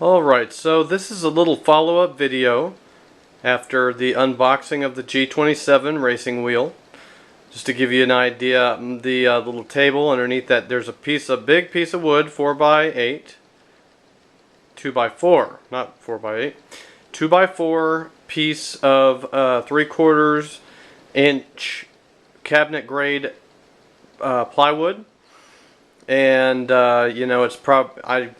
Alright, so this is a little follow-up video after the unboxing of the G27 Racing Wheel. Just to give you an idea, the little table underneath that, there's a big piece of wood, 4x8, 2x4, not 4x8, 2x4 piece of 3/4 inch cabinet grade plywood, and you know, I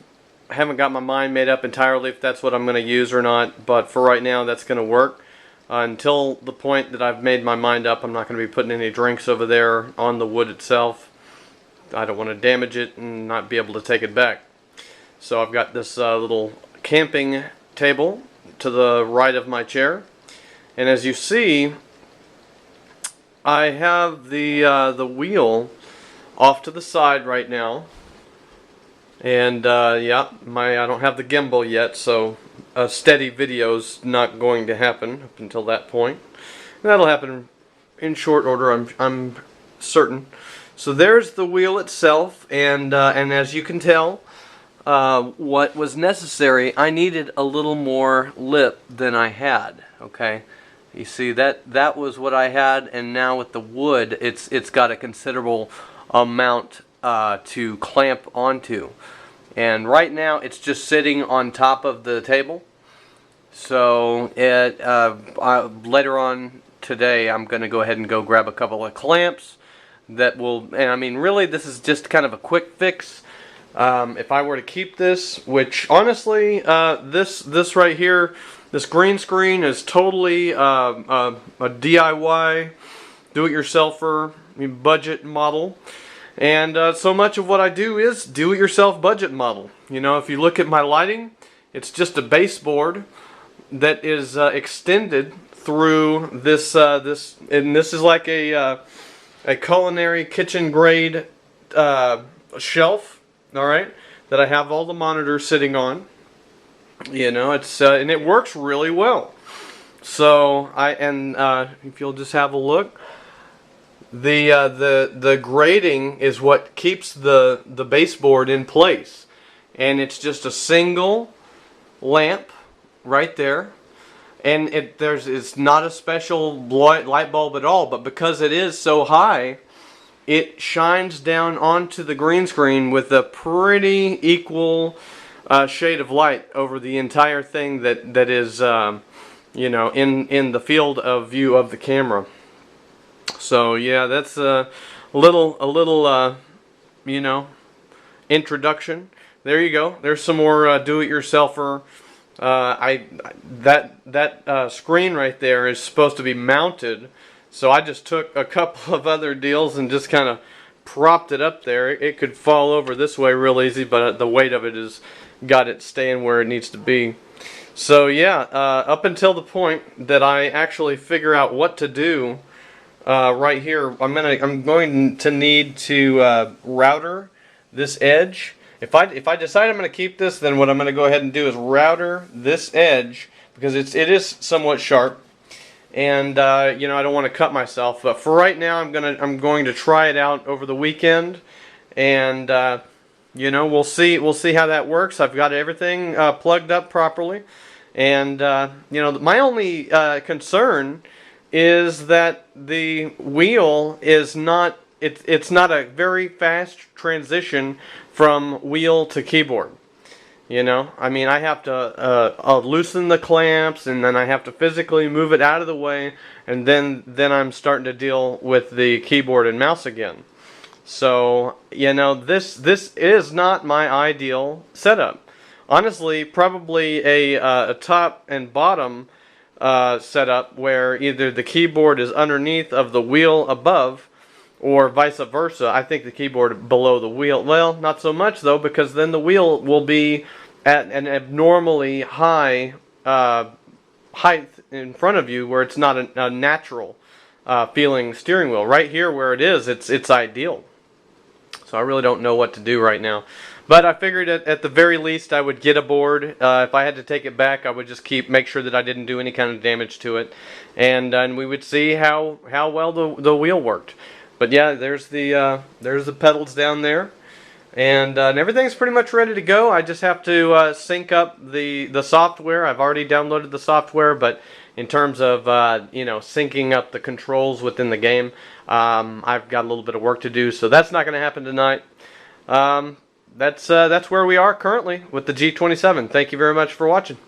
haven't got my mind made up entirely if that's what I'm going to use or not, but for right now that's going to work. Until the point that I've made my mind up, I'm not going to be putting any drinks over there on the wood itself. I don't want to damage it and not be able to take it back. So I've got this little camping table to the right of my chair, and as you see, I have the wheel off to the side right now. And yeah, I don't have the gimbal yet, so a steady video's not going to happen up until that point. And that'll happen in short order, I'm certain. So there's the wheel itself, and as you can tell, what was necessary, I needed a little more lip than I had. Okay, you see that was what I had, and now with the wood, it's got a considerable amount to clamp onto. And right now it's just sitting on top of the table. So later on today I'm going to go ahead and go grab a couple of clamps that will, and I mean really this is just kind of a quick fix. If I were to keep this, which honestly this right here, this green screen is totally a DIY, do-it-yourselfer budget model. And so much of what I do is do-it-yourself budget model. You know, if you look at my lighting, it's just a baseboard that is extended through this, and this is like a culinary kitchen grade shelf, all right, that I have all the monitors sitting on. You know, it's and it works really well. So if you'll just have a look. The grating is what keeps the baseboard in place, and it's just a single lamp right there, and it's not a special light bulb at all, but because it is so high, it shines down onto the green screen with a pretty equal shade of light over the entire thing that is you know, in the field of view of the camera. So yeah, that's a little you know, introduction. There you go. There's some more do-it-yourselfer. That screen right there is supposed to be mounted, so I just took a couple of other deals and just kind of propped it up there. It could fall over this way real easy, but the weight of it has got it staying where it needs to be. So yeah, up until the point that I actually figure out what to do. Right here, I'm going to need to router this edge. If I decide I'm going to keep this, then what I'm going to go ahead and do is router this edge, because it is somewhat sharp, and you know, I don't want to cut myself. But for right now, I'm going to try it out over the weekend, and you know, we'll see how that works. I've got everything plugged up properly, and you know, my only concern is that the wheel is not, it's not a very fast transition from wheel to keyboard. You know, I mean, I have to loosen the clamps, and then I have to physically move it out of the way, and then I'm starting to deal with the keyboard and mouse again. So, you know, this is not my ideal setup. Honestly, probably a top and bottom setup where either the keyboard is underneath of the wheel above, or vice versa. I think the keyboard below the wheel. Well, not so much though, because then the wheel will be at an abnormally high height in front of you, where it's not a natural feeling steering wheel. Right here where it is, it's ideal. So I really don't know what to do right now. But I figured at the very least I would get a board. If I had to take it back, I would just make sure that I didn't do any kind of damage to it, and we would see how well the wheel worked. But yeah, there's the pedals down there, And everything's pretty much ready to go. I just have to sync up the software. I've already downloaded the software, but in terms of syncing up the controls within the game, I've got a little bit of work to do. So that's not going to happen tonight. That's where we are currently with the G27. Thank you very much for watching.